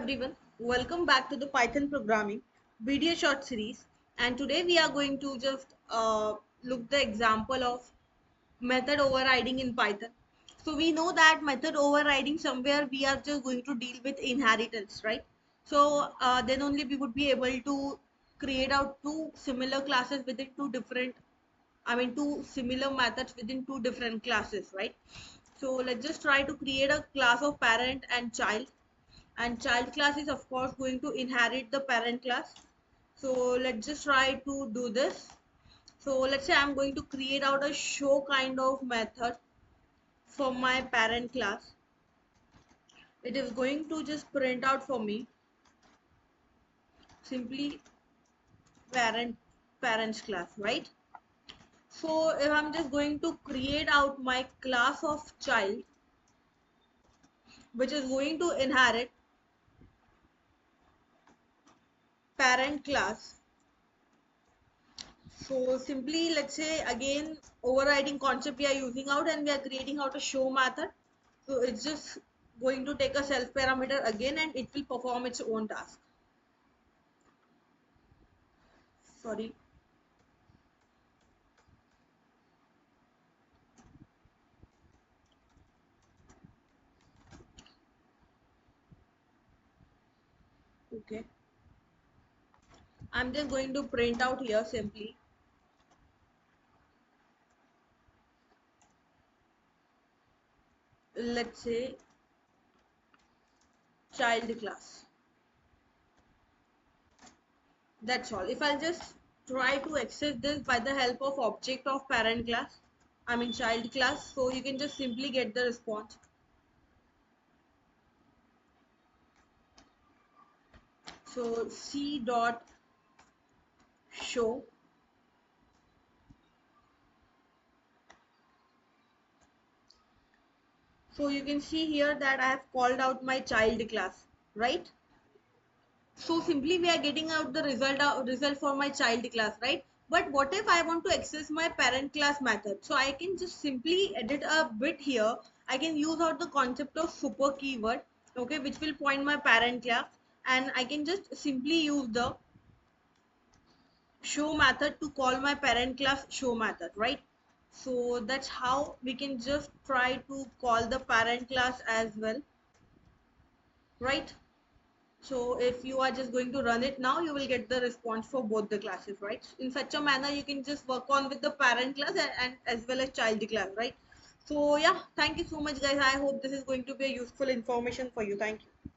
everyone, welcome back to the Python programming video short series, and today we are going to just look the example of method overriding in Python. So we know that method overriding somewhere we are just going to deal with inheritance, right? So then only we would be able to create out two similar classes within two similar methods within two different classes, right? So let's just try to create a class of parent and child, and child class is of course going to inherit the parent class. So let's just try to do this. So let's say I'm going to create out a show kind of method for my parent class. It is going to just print out for me simply parents class, right? So if I'm just going to create out my class of child, which is going to inherit parent class. So simply, let's say again, overriding concept we are using out, and we are creating out a show method. So it's just going to take a self parameter again, and it will perform its own task. Sorry. Okay. I'm just going to print out here simply. Let's say child class. That's all. If I'll just try to access this by the help of object of parent class, child class, so you can just simply get the response. So c dot show. So you can see here that I have called out my child class, right? So simply we are getting out the result for my child class, right? But what if I want to access my parent class method? So I can just simply edit a bit here. I can use out the concept of super keyword, okay, which will point my parent class, and I can just simply use the show method to call my parent class show method, right? So that's how we can just try to call the parent class as well, right? So if you are just going to run it now, you will get the response for both the classes, right? In such a manner, you can just work on with the parent class and as well as child class, right? So yeah, thank you so much guys. I hope this is going to be a useful information for you. Thank you.